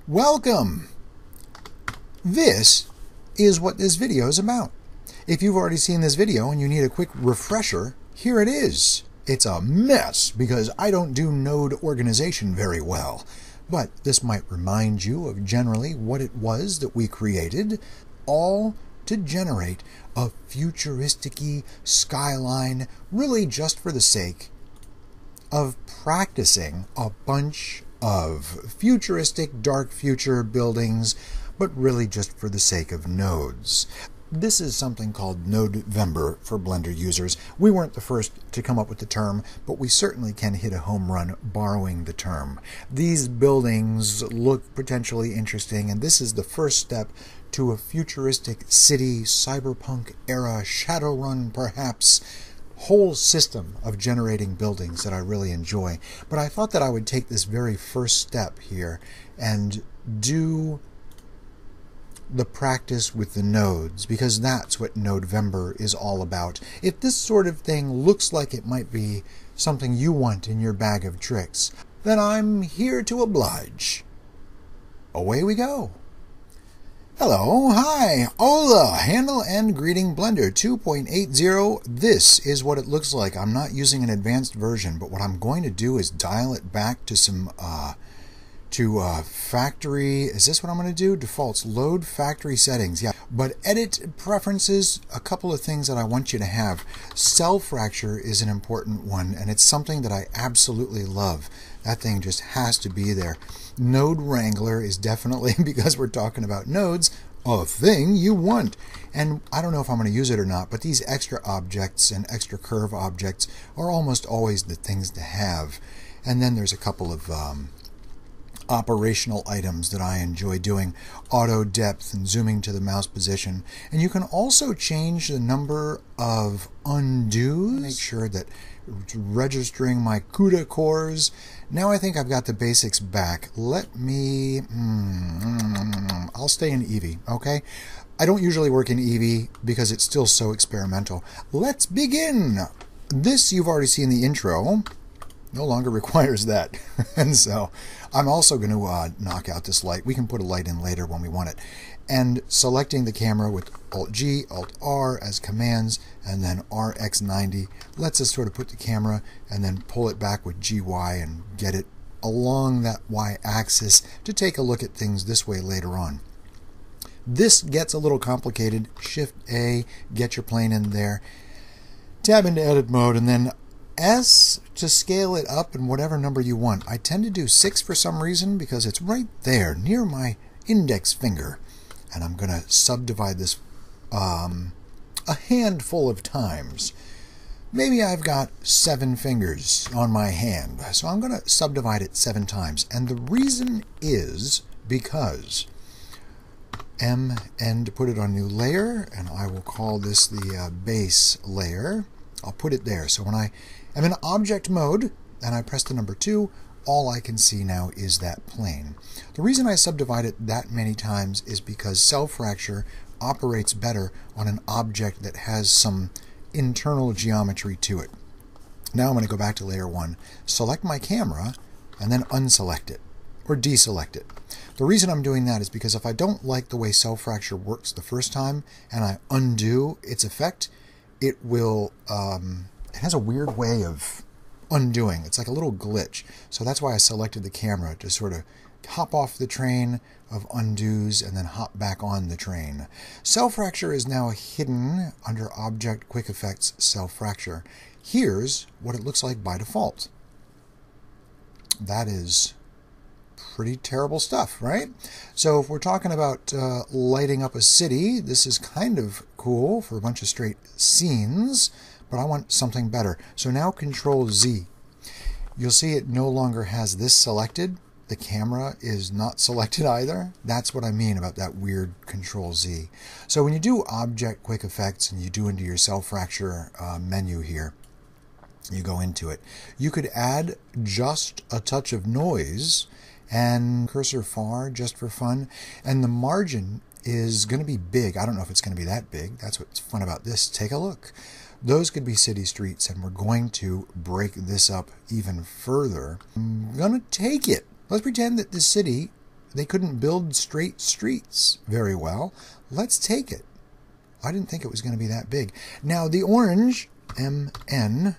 Welcome! This is what this video is about. If you've already seen this video and you need a quick refresher, here it is. It's a mess because I don't do node organization very well. But this might remind you of generally what it was that we created, all to generate a futuristic-y skyline, really just for the sake of practicing a bunch of futuristic dark future buildings, but really just for the sake of nodes. This is something called Nodevember for Blender users. We weren't the first to come up with the term, but we certainly can hit a home run borrowing the term. These buildings look potentially interesting, and this is the first step to a futuristic city, cyberpunk era, Shadowrun perhaps, whole system of generating buildings that I really enjoy. But I thought that I would take this very first step here and do the practice with the nodes, because that's what Nodevember is all about. If this sort of thing looks like it might be something you want in your bag of tricks, then I'm here to oblige. Away we go. Hello, hi, hola, handle and greeting Blender 2.80. This is what it looks like. I'm not using an advanced version, but what I'm going to do is dial it back to some factory. Is this what I'm going to do? Defaults, load factory settings. Yeah, but edit preferences, a couple of things that I want you to have. Cell fracture is an important one, and it's something that I absolutely love. That thing just has to be there. Node Wrangler is definitely, because we're talking about nodes, a thing you want. And I don't know if I'm going to use it or not, but these extra objects and extra curve objects are almost always the things to have. And then there's a couple of operational items that I enjoy doing, auto depth and zooming to the mouse position. And you can also change the number of undos. Make sure that registering my CUDA cores. Now I think I've got the basics back. Let me, I'll stay in Eevee, okay? I don't usually work in Eevee because it's still so experimental. Let's begin! This, you've already seen the intro, no longer requires that. And so I'm also going to knock out this light. We can put a light in later when we want it. And selecting the camera with Alt-G, Alt-R as commands, and then RX90 lets us sort of put the camera and then pull it back with GY and get it along that Y-axis to take a look at things this way later on. This gets a little complicated. Shift-A, get your plane in there, tab into edit mode, and then S to scale it up in whatever number you want. I tend to do 6 for some reason because it's right there near my index finger. And I'm going to subdivide this a handful of times. Maybe I've got 7 fingers on my hand, so I'm going to subdivide it 7 times. And the reason is because M, N to put it on new layer, and I will call this the base layer. I'll put it there. So when I am in object mode and I press the number 2, all I can see now is that plane. The reason I subdivide it that many times is because cell fracture operates better on an object that has some internal geometry to it. Now I'm going to go back to layer 1, select my camera, and then unselect it, or deselect it. The reason I'm doing that is because if I don't like the way cell fracture works the first time, and I undo its effect, it will, it has a weird way of undoing. It's like a little glitch. So that's why I selected the camera to sort of hop off the train of undos and then hop back on the train. Cell fracture is now hidden under Object Quick Effects Cell Fracture. Here's what it looks like by default. That is pretty terrible stuff, right? So if we're talking about lighting up a city, this is kind of cool for a bunch of straight scenes, but I want something better. So now Control Z. You'll see it no longer has this selected. The camera is not selected either. That's what I mean about that weird Control Z. So when you do Object Quick Effects and you do into your Cell Fracture menu here, you go into it. You could add just a touch of noise and cursor far just for fun. And the margin is going to be big. I don't know if it's going to be that big. That's what's fun about this. Take a look. Those could be city streets, and we're going to break this up even further. I'm going to take it. Let's pretend that the city they couldn't build straight streets very well. Let's take it. I didn't think it was going to be that big. Now, the orange, MN03,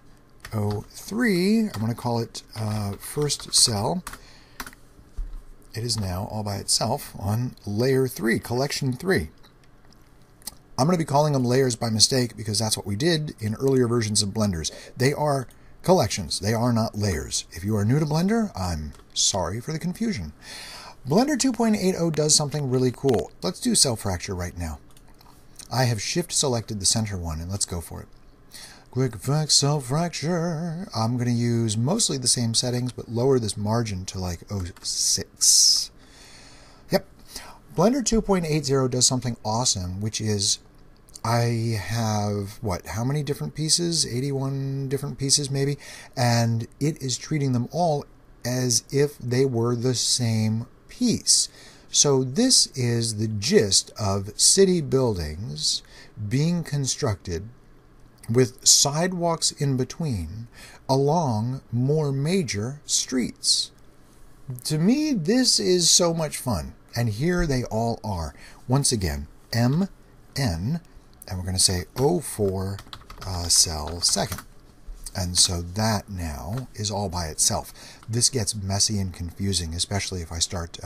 I'm going to call it first cell. It is now all by itself on layer 3, collection 3. I'm going to be calling them layers by mistake because that's what we did in earlier versions of Blenders. They are collections. They are not layers. If you are new to Blender, I'm sorry for the confusion. Blender 2.80 does something really cool. Let's do cell fracture right now. I have shift selected the center one, and let's go for it. Quick effect cell fracture. I'm going to use mostly the same settings, but lower this margin to like 0.6. Yep. Blender 2.80 does something awesome, which is I have, what, how many different pieces? 81 different pieces maybe, and it is treating them all as if they were the same piece. So this is the gist of city buildings being constructed with sidewalks in between along more major streets. To me, this is so much fun, and here they all are. Once again, MN, and we're going to say 04 cell second. And so that now is all by itself. This gets messy and confusing, especially if I start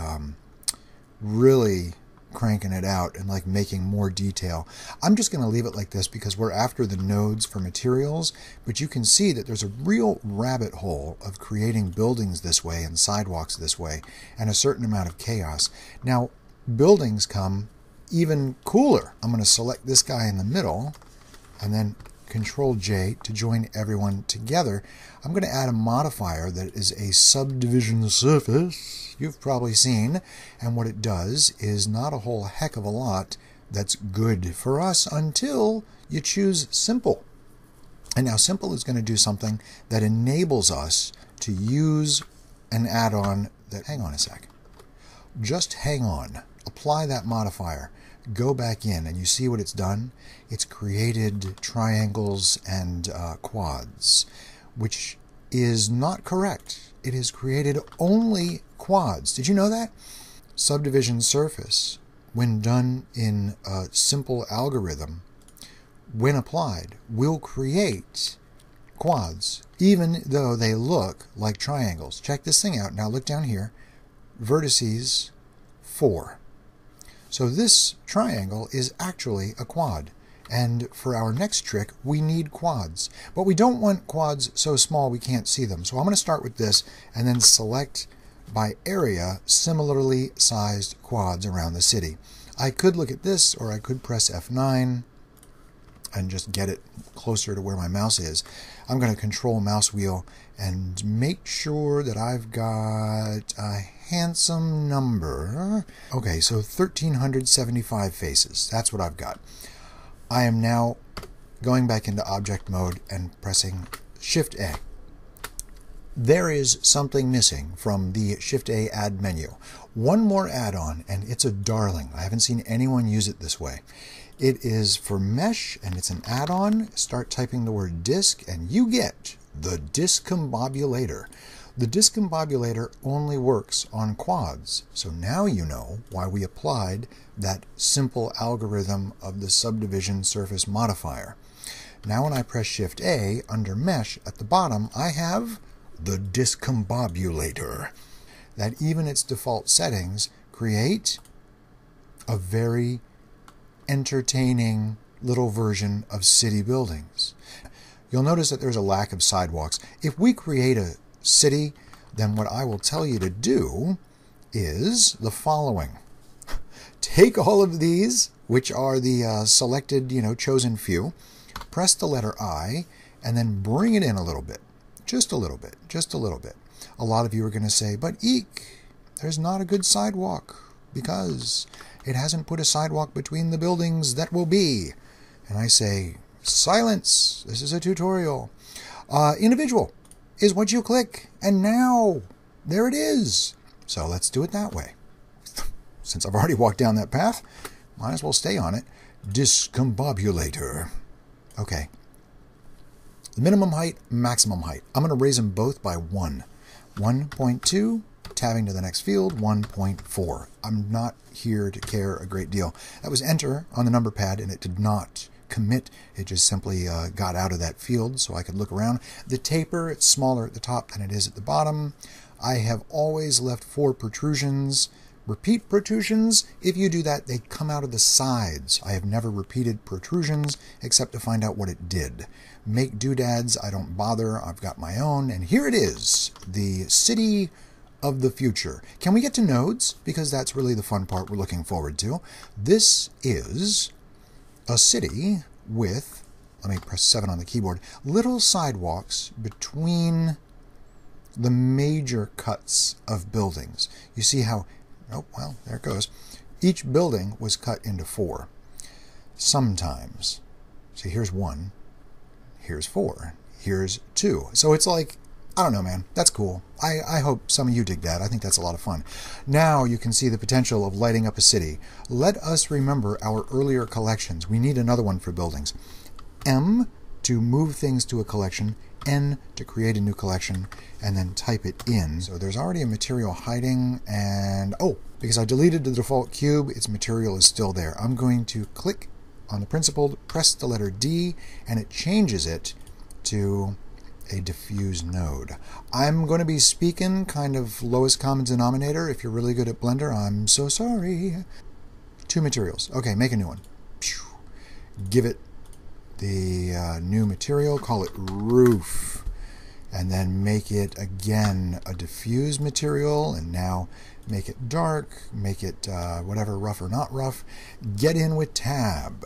really cranking it out and like making more detail. I'm just going to leave it like this because we're after the nodes for materials, but you can see that there's a real rabbit hole of creating buildings this way and sidewalks this way and a certain amount of chaos. Now, buildings come even cooler. I'm going to select this guy in the middle and then Control J to join everyone together. I'm going to add a modifier that is a subdivision surface you've probably seen, and what it does is not a whole heck of a lot that's good for us until you choose simple. And now simple is going to do something that enables us to use an add-on that, hang on a sec, just hang on, apply that modifier, go back in, and you see what it's done? It's created triangles and quads, which is not correct. It has created only quads. Did you know that? Subdivision surface, when done in a simple algorithm, when applied, will create quads, even though they look like triangles. Check this thing out. Now look down here. Vertices 4. So this triangle is actually a quad. And for our next trick, we need quads. But we don't want quads so small we can't see them. So I'm going to start with this and then select by area similarly sized quads around the city. I could look at this, or I could press F9 and just get it closer to where my mouse is. I'm going to control mouse wheel and make sure that I've got a handsome number. Okay, so 1,375 faces. That's what I've got. I am now going back into object mode and pressing Shift A. There is something missing from the Shift A add menu. One more add-on, and it's a darling. I haven't seen anyone use it this way. It is for mesh, and it's an add-on. Start typing the word disk, and you get the discombobulator. The discombobulator only works on quads, so now you know why we applied that simple algorithm of the subdivision surface modifier. Now when I press Shift A, under Mesh at the bottom, I have the discombobulator. That even its default settings create a very entertaining little version of city buildings. You'll notice that there's a lack of sidewalks. If we create a city, then what I will tell you to do is the following. Take all of these, which are the selected, chosen few, press the letter I, and then bring it in a little bit. Just a little bit, just a little bit. A lot of you are going to say, but eek, there's not a good sidewalk because it hasn't put a sidewalk between the buildings that will be. And I say, silence, this is a tutorial. Individual is what you click, and now there it is. So let's do it that way. Since I've already walked down that path, might as well stay on it. Discombobulator. Okay. The minimum height, maximum height. I'm going to raise them both by 1. 1.2 to tabbing to the next field, 1.4. I'm not here to care a great deal. That was enter on the number pad, and it did not commit. It just simply got out of that field so I could look around. The taper, it's smaller at the top than it is at the bottom. I have always left 4 protrusions. Repeat protrusions, if you do that, they come out of the sides. I have never repeated protrusions except to find out what it did. Make doodads, I don't bother. I've got my own. And here it is, the city of the future. Can we get to nodes? Because that's really the fun part we're looking forward to. This is a city with, let me press 7 on the keyboard, little sidewalks between the major cuts of buildings. You see how, oh, well, there it goes. Each building was cut into 4. Sometimes. See, here's 1. Here's 4. Here's 2. So it's like, I don't know, man. That's cool. I hope some of you dig that. I think that's a lot of fun. Now you can see the potential of lighting up a city. Let us remember our earlier collections. We need another one for buildings. M to move things to a collection. N to create a new collection, and then type it in. So there's already a material hiding, and oh, because I deleted the default cube, its material is still there. I'm going to click on the principled, press the letter D, and it changes it to a diffuse node. I'm going to be speaking kind of lowest common denominator. If you're really good at Blender, I'm so sorry. 2 materials. Okay, make a new one. Give it the new material, call it roof, and then make it again a diffuse material, and now make it dark, make it whatever, rough or not rough. Get in with tab.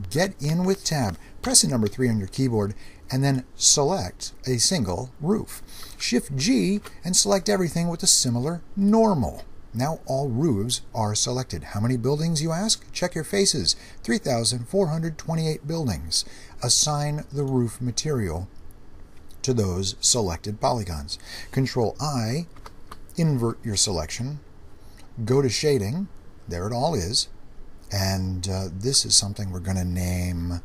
Get in with tab. Press the number 3 on your keyboard and then select a single roof. Shift G and select everything with a similar normal. Now all roofs are selected. How many buildings, you ask? Check your faces. 3,428 buildings. Assign the roof material to those selected polygons. Control I, invert your selection, go to shading, there it all is, and this is something we're going to name,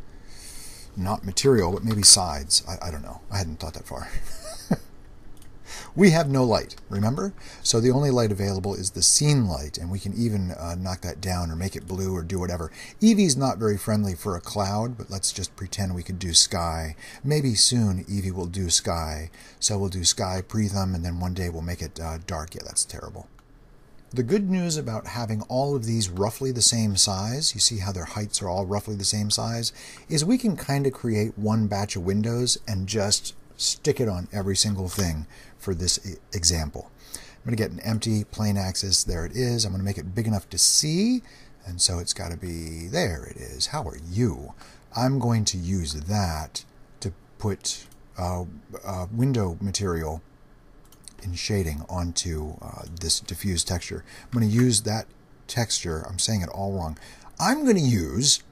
not material, but maybe sides. I don't know. I hadn't thought that far. We have no light, remember? So the only light available is the scene light, and we can even knock that down or make it blue or do whatever. Eevee's not very friendly for a cloud, but let's just pretend we could do sky. Maybe soon Eevee will do sky. So we'll do sky Preetham, and then one day we'll make it dark. Yeah, that's terrible. The good news about having all of these roughly the same size, you see how their heights are all roughly the same size, is we can kind of create one batch of windows and just stick it on every single thing for this example. I'm going to get an empty plane axis. There it is. I'm going to make it big enough to see, and so it's got to be, there it is. How are you? I'm going to use that to put window material in shading onto this diffuse texture. I'm going to use that texture. I'm saying it all wrong. I'm going to use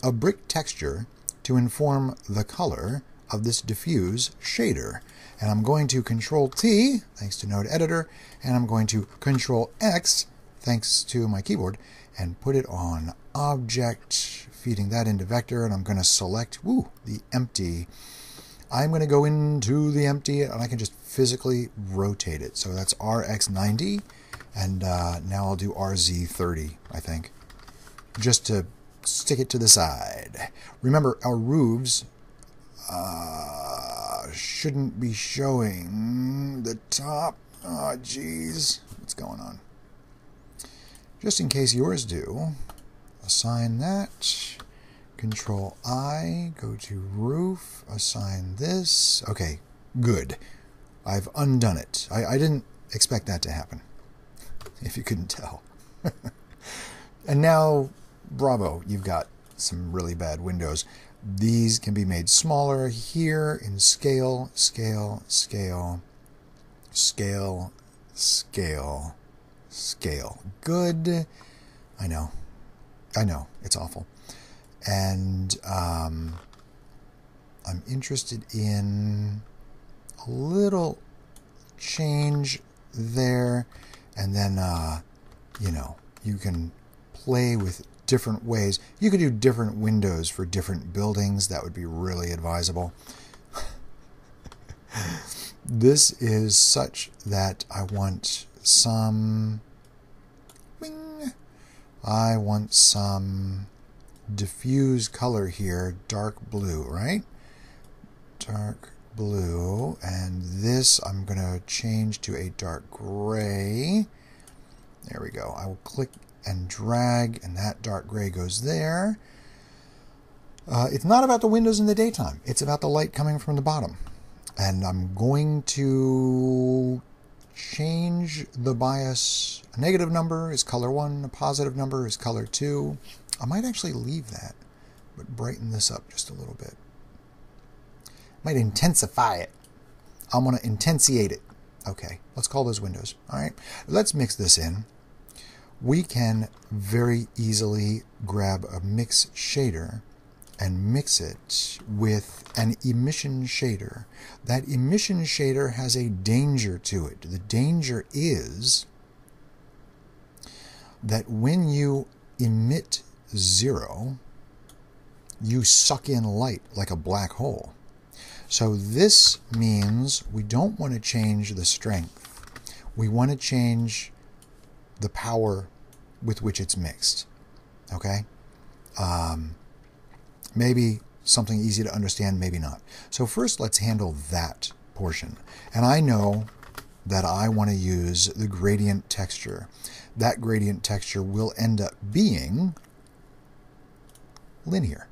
a brick texture to inform the color of this diffuse shader. And I'm going to Control T, thanks to Node Editor, and I'm going to Control X, thanks to my keyboard, and put it on Object, feeding that into Vector, and I'm going to select, the empty. I'm going to go into the empty, and I can just physically rotate it. So that's RX90, and now I'll do RZ30, I think, just to stick it to the side. Remember, our roofs shouldn't be showing the top. Oh, geez. What's going on? Just in case yours do, assign that. Control I, go to roof, assign this. Okay, good. I've undone it. I didn't expect that to happen, if you couldn't tell. And now, bravo, you've got some really bad windows. These can be made smaller here in scale, scale, scale, scale, scale, scale. Good. I know, it's awful. And I'm interested in a little change there, and then, you can play with different ways. You could do different windows for different buildings. That would be really advisable. This is such that I want some, bing, I want some diffuse color here, dark blue, right? Dark blue, and this I'm going to change to a dark gray. There we go. I will click and drag, and that dark gray goes there. It's not about the windows in the daytime. It's about the light coming from the bottom. And I'm going to change the bias. A negative number is color 1. A positive number is color 2. I might actually leave that, but brighten this up just a little bit. Might intensify it. I'm going to intensiate it. Okay, let's call those windows. All right, let's mix this in. We can very easily grab a mix shader and mix it with an emission shader. That emission shader has a danger to it. The danger is that when you emit 0, you suck in light like a black hole. So this means we don't want to change the strength. We want to change the power with which it's mixed. Okay? Maybe something easy to understand, maybe not. So first let's handle that portion. And I know that I want to use the gradient texture. That gradient texture will end up being linear,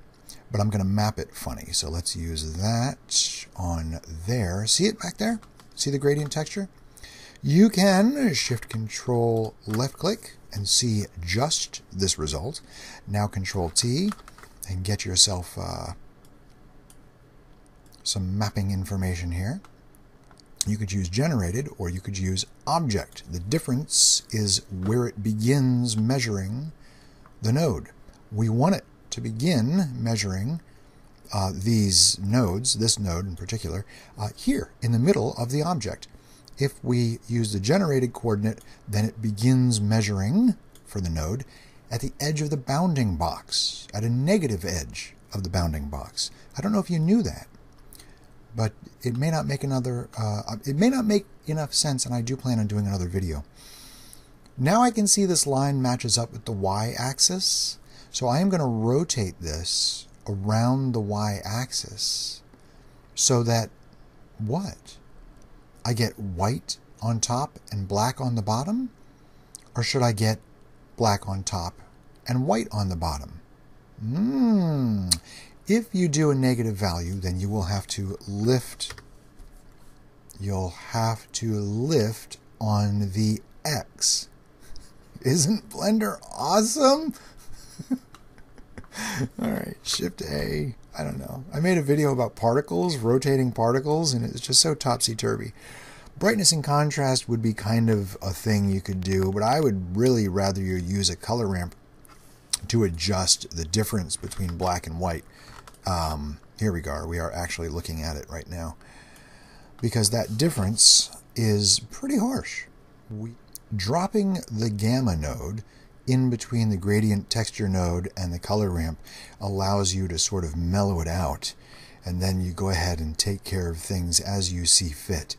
but I'm going to map it funny. So let's use that on there. See it back there? See the gradient texture? You can Shift Control left click and see just this result. Now Control T and get yourself some mapping information here. You could use generated or you could use object. The difference is where it begins measuring the node. We want it to begin measuring these nodes, this node in particular, here in the middle of the object. If we use the generated coordinate, then it begins measuring for the node at the edge of the bounding box, at a negative edge of the bounding box. I don't know if you knew that, but it may not make it may not make enough sense, and I do plan on doing another video. Now I can see this line matches up with the y-axis, so I am going to rotate this around the y-axis so that what? I get white on top and black on the bottom? Or should I get black on top and white on the bottom? If you do a negative value, then you will have to lift. You'll have to lift on the X. Isn't Blender awesome? All right, Shift A. I don't know. I made a video about particles, rotating particles, and it's just so topsy-turvy. Brightness and contrast would be kind of a thing you could do, but I would really rather you use a color ramp to adjust the difference between black and white. Here we go. We are actually looking at it right now. Because that difference is pretty harsh. Dropping the gamma node in between the gradient texture node and the color ramp allows you to sort of mellow it out, and then you go ahead and take care of things as you see fit.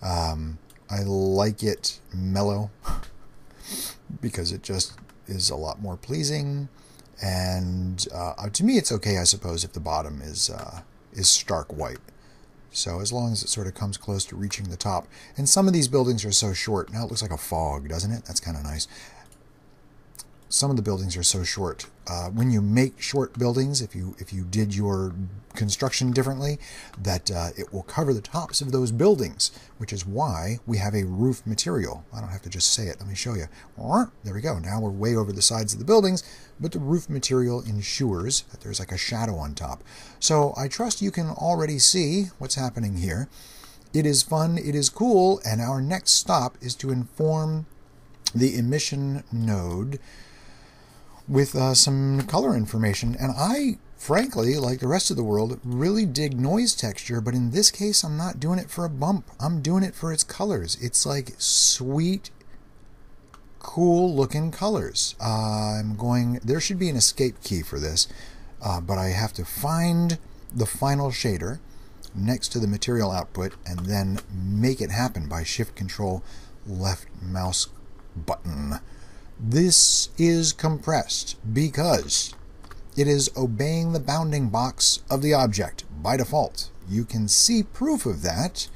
I like it mellow because it just is a lot more pleasing, and to me it's okay, I suppose, if the bottom is stark white. So as long as it sort of comes close to reaching the top. And some of these buildings are so short. Now it looks like a fog, doesn't it? That's kind of nice. Some of the buildings are so short. When you make short buildings, if you did your construction differently, that it will cover the tops of those buildings, which is why we have a roof material. I don't have to just say it. Let me show you. There we go. Now we're way over the sides of the buildings, but the roof material ensures that there's like a shadow on top. So I trust you can already see what's happening here. It is fun, it is cool, and our next stop is to inform the emission node with some color information. And I, frankly, like the rest of the world, really dig noise texture, but in this case I'm not doing it for a bump. I'm doing it for its colors. It's like sweet, cool looking colors. There should be an escape key for this, but I have to find the final shader next to the material output and then make it happen by Shift Control left mouse button. This is compressed because it is obeying the bounding box of the object by default. You can see proof of that.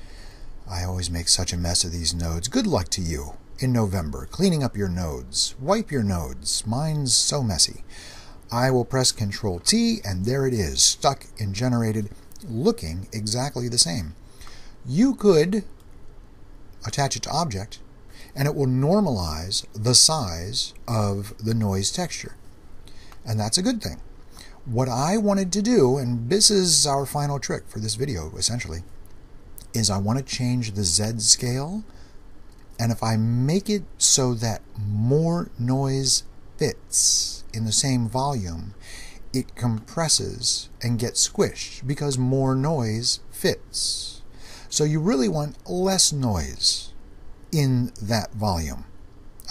I always make such a mess of these nodes. Good luck to you in November, cleaning up your nodes. Wipe your nodes. Mine's so messy. I will press Control T, and there it is, stuck and generated, looking exactly the same. You could attach it to object, and it will normalize the size of the noise texture. And that's a good thing. What I wanted to do, and this is our final trick for this video, essentially, is I want to change the Z scale, and if I make it so that more noise fits in the same volume, it compresses and gets squished because more noise fits. So you really want less noise in that volume.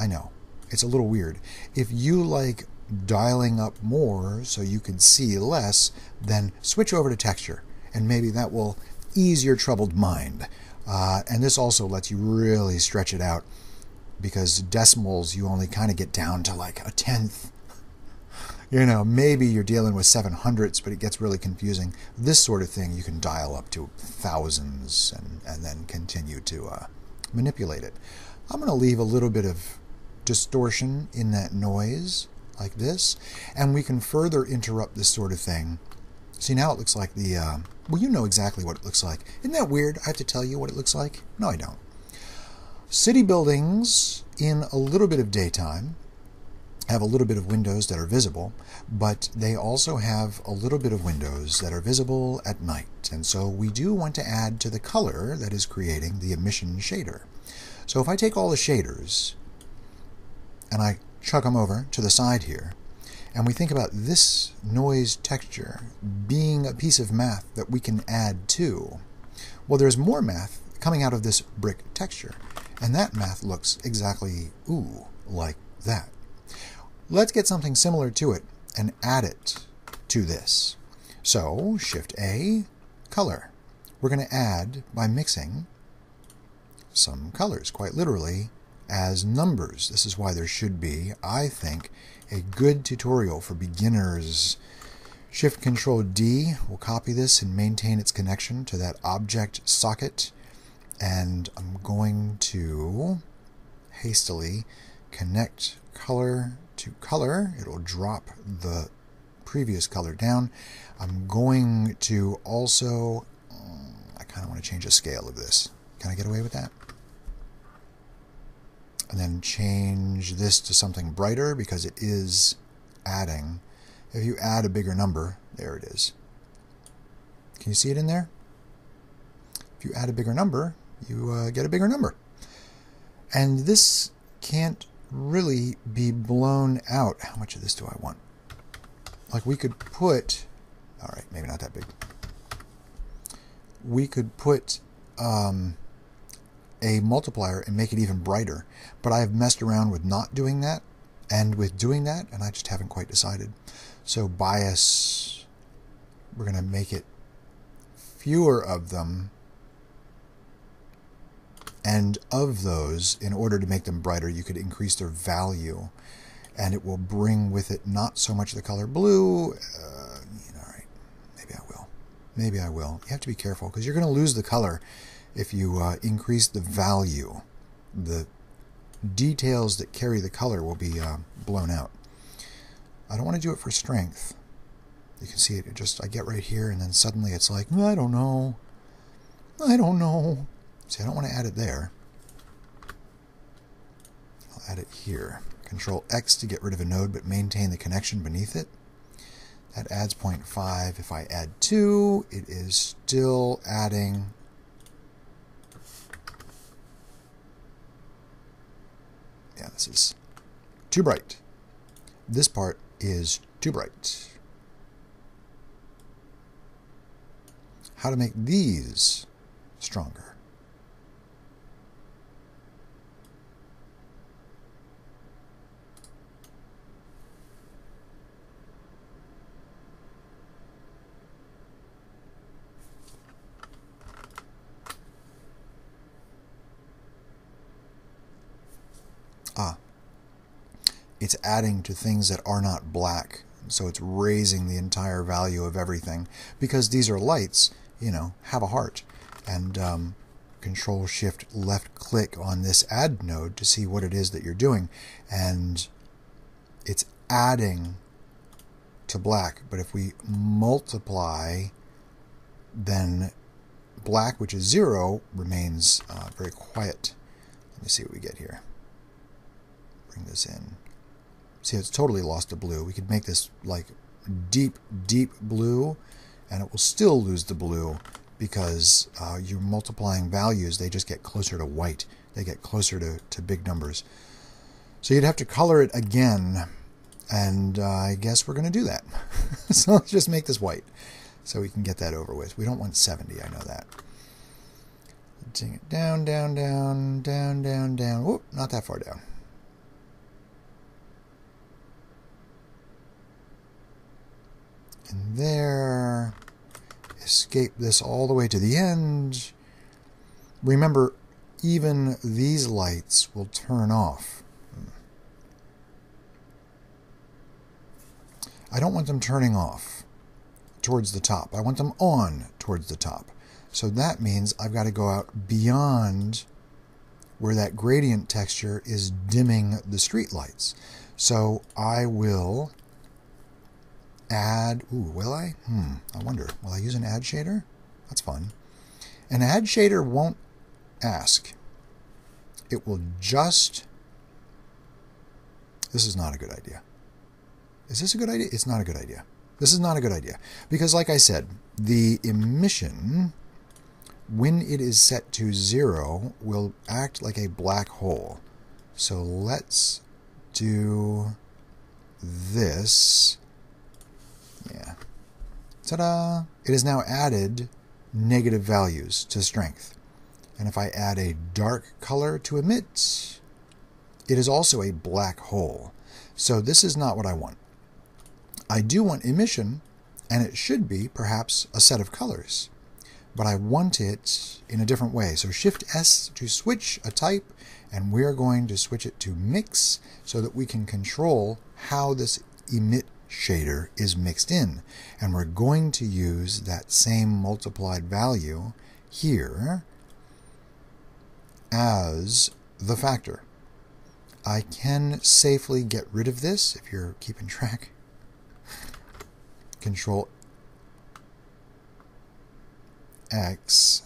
I know, it's a little weird. If you like dialing up more so you can see less, then switch over to texture, and maybe that will ease your troubled mind. And this also lets you really stretch it out, because decimals you only kind of get down to like a tenth. You know, maybe you're dealing with 700ths, but it gets really confusing. This sort of thing you can dial up to thousands and then continue to manipulate it. I'm going to leave a little bit of distortion in that noise like this, and we can further interrupt this sort of thing. See, now it looks like the, well, you know exactly what it looks like. Isn't that weird? I have to tell you what it looks like? No, I don't. City buildings in a little bit of daytime have a little bit of windows that are visible, but they also have a little bit of windows that are visible at night. And so we do want to add to the color that is creating the emission shader. So if I take all the shaders and I chuck them over to the side here, and we think about this noise texture being a piece of math that we can add to, well, there's more math coming out of this brick texture, and that math looks exactly, ooh, like that. Let's get something similar to it and add it to this. So, Shift-A, color. We're going to add, by mixing, some colors, quite literally, as numbers. This is why there should be, I think, a good tutorial for beginners. Shift-Control-D will copy this and maintain its connection to that object socket. And I'm going to hastily connect color to color. It'll drop the previous color down. I'm going to also, I kind of want to change the scale of this. Can I get away with that? And then change this to something brighter because it is adding. If you add a bigger number, there it is. Can you see it in there? If you add a bigger number, you get a bigger number. And this can't really be blown out. How much of this do I want? Like we could put, all right, maybe not that big. We could put a multiplier and make it even brighter, but I have messed around with not doing that and with doing that, and I just haven't quite decided. So bias, we're going to make it fewer of them, and of those, in order to make them brighter, you could increase their value, and it will bring with it not so much the color blue. All right, maybe I will. Maybe I will. You have to be careful because you're going to lose the color if you increase the value. The details that carry the color will be blown out. I don't want to do it for strength. You can see it, I get right here, and then suddenly it's like, I don't know. I don't know. See, I don't want to add it there. I'll add it here. Control X to get rid of a node, but maintain the connection beneath it. That adds 0.5. If I add 2, it is still adding. Yeah, this is too bright. This part is too bright. How to make these stronger. it's adding to things that are not black. So it's raising the entire value of everything. Because these are lights, you know, have a heart. And Control Shift left click on this add node to see what it is that you're doing. And it's adding to black. But if we multiply, then black, which is 0, remains very quiet. Let me see what we get here. Bring this in. See, it's totally lost the blue. We could make this like deep, deep blue, and it will still lose the blue because you're multiplying values. They just get closer to white. They get closer to big numbers. So you'd have to color it again, and I guess we're going to do that. So let's just make this white so we can get that over with. We don't want 70, I know that. Take it down, down, down, down, down, down. Whoop, not that far down. And there. Escape this all the way to the end. Remember, even these lights will turn off. I don't want them turning off towards the top. I want them on towards the top. So that means I've got to go out beyond where that gradient texture is dimming the street lights. So I will add, ooh, will I? I wonder, will I use an add shader? That's fun. An add shader won't ask. It will just, this is not a good idea. Is this a good idea? It's not a good idea. This is not a good idea. Because like I said, the emission, when it is set to 0, will act like a black hole. So let's do this. Yeah. Ta-da! It has now added negative values to strength. And if I add a dark color to emit, it is also a black hole. So this is not what I want. I do want emission, and it should be perhaps a set of colors. But I want it in a different way. So Shift S to switch a type, and we're going to switch it to mix so that we can control how this emit shader is mixed in. And we're going to use that same multiplied value here as the factor. I can safely get rid of this if you're keeping track. Control X,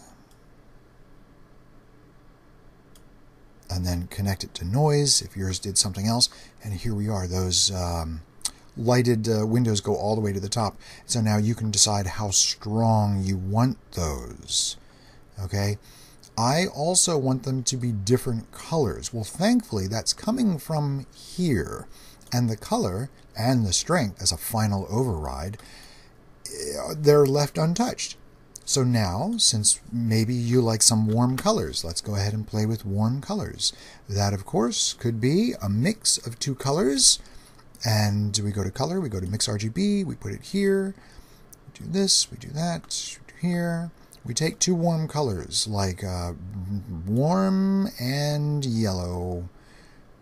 and then connect it to noise if yours did something else. And here we are. Those lighted windows go all the way to the top. So now you can decide how strong you want those. Okay. I also want them to be different colors. Well, thankfully, that's coming from here. And the color and the strength as a final override, they're left untouched. So now, since maybe you like some warm colors, let's go ahead and play with warm colors. That, of course, could be a mix of two colors. And we go to color, we go to mix RGB, we put it here, we do this, we do that, we do here. We take two warm colors, like warm and yellow,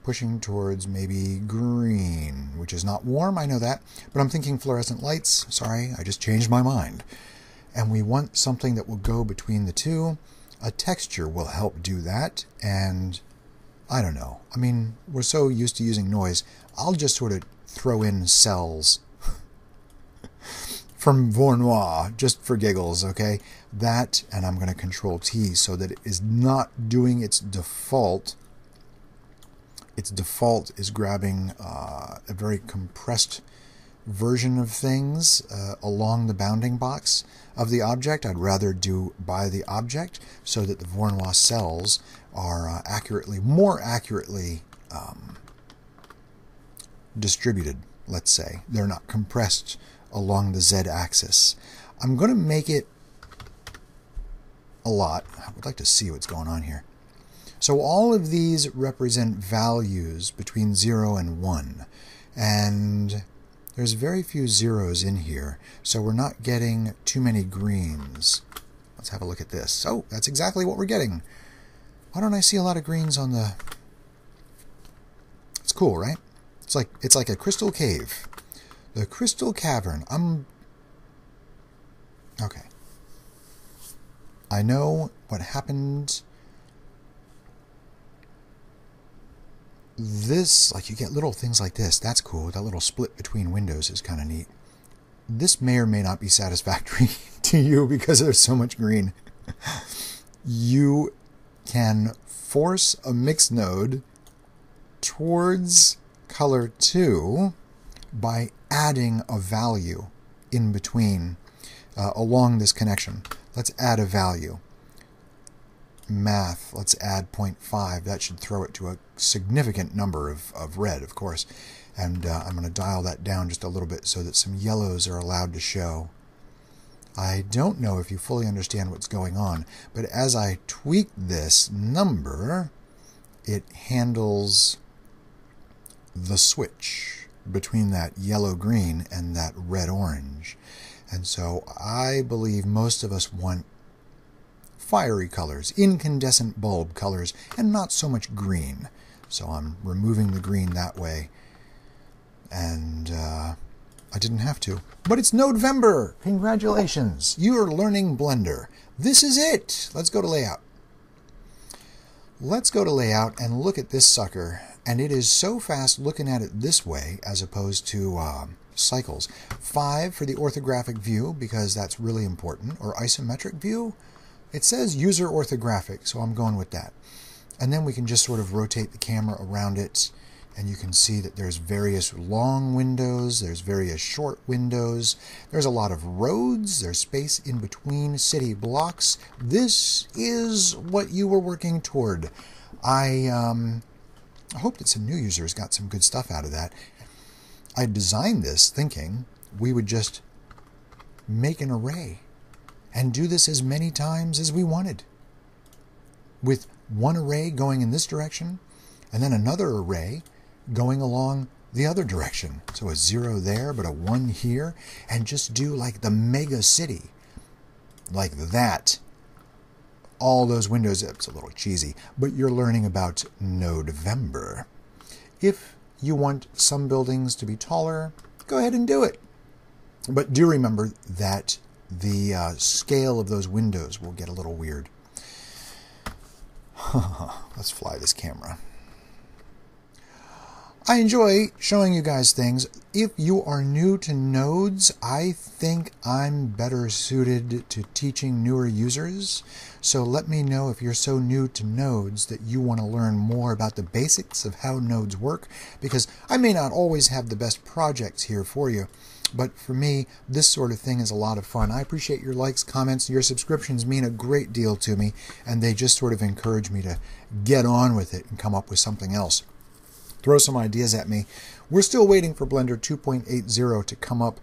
pushing towards maybe green, which is not warm, I know that, but I'm thinking fluorescent lights. Sorry, I just changed my mind. And we want something that will go between the two. A texture will help do that, and I don't know. I mean, we're so used to using noise, I'll just sort of throw in cells from Vournois, just for giggles, okay? That, and I'm going to Control T so that it is not doing its default. Its default is grabbing a very compressed version of things along the bounding box of the object. I'd rather do by the object so that the Vournois cells are more accurately distributed, let's say. They're not compressed along the Z-axis. I'm going to make it a lot. I would like to see what's going on here. So all of these represent values between 0 and 1. And there's very few zeros in here, so we're not getting too many greens. Let's have a look at this. Oh, that's exactly what we're getting. Why don't I see a lot of greens on the... It's cool, right? It's like a crystal cave. The crystal cavern. Okay. I know what happened. This, like, you get little things like this. That's cool. That little split between windows is kind of neat. This may or may not be satisfactory to you because there's so much green. You can force a mix node towards color 2 by adding a value in between along this connection. Let's add a value. Math, let's add 0.5. That should throw it to a significant number of red, of course. And I'm going to dial that down just a little bit so that some yellows are allowed to show. I don't know if you fully understand what's going on, but as I tweak this number, it handles the switch between that yellow-green and that red-orange. And so I believe most of us want fiery colors, incandescent bulb colors, and not so much green. So I'm removing the green that way. And I didn't have to. But it's Nodevember! Congratulations! You are learning Blender. This is it! Let's go to Layout. Let's go to Layout and look at this sucker. And it is so fast looking at it this way as opposed to cycles. 5 for the orthographic view because that's really important. Or isometric view. It says user orthographic, so I'm going with that. And then we can just sort of rotate the camera around it. And you can see that there's various long windows, there's various short windows, there's a lot of roads, there's space in between city blocks. This is what you were working toward. I hope that some new users got some good stuff out of that. I designed this thinking we would just make an array and do this as many times as we wanted. With one array going in this direction, and then another array going along the other direction. So a 0 there, but a 1 here, and just do like the mega city. Like that. All those windows, it's a little cheesy, but you're learning about Nodevember. If you want some buildings to be taller, go ahead and do it. But do remember that the scale of those windows will get a little weird. Let's fly this camera. I enjoy showing you guys things. If you are new to nodes, I think I'm better suited to teaching newer users. So let me know if you're so new to nodes that you want to learn more about the basics of how nodes work, because I may not always have the best projects here for you. But for me, this sort of thing is a lot of fun. I appreciate your likes, comments, your subscriptions mean a great deal to me, and they just sort of encourage me to get on with it and come up with something else. Throw some ideas at me. We're still waiting for Blender 2.80 to come up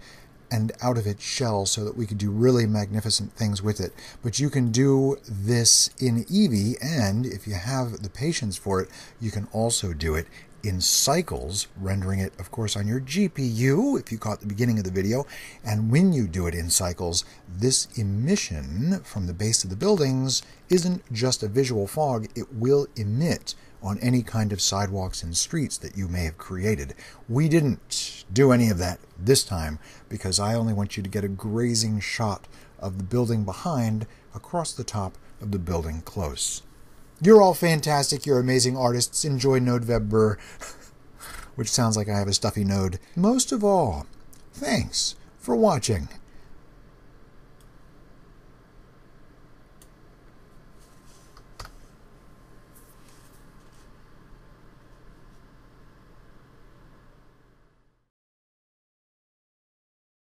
and out of its shell so that we could do really magnificent things with it. But you can do this in Eevee, and if you have the patience for it, you can also do it in cycles, rendering it, of course, on your GPU, if you caught the beginning of the video. And when you do it in cycles, this emission from the base of the buildings isn't just a visual fog. It will emit on any kind of sidewalks and streets that you may have created. We didn't do any of that this time because I only want you to get a grazing shot of the building behind across the top of the building close. You're all fantastic. You're amazing artists. Enjoy Nodevember, which sounds like I have a stuffy node. Most of all, thanks for watching.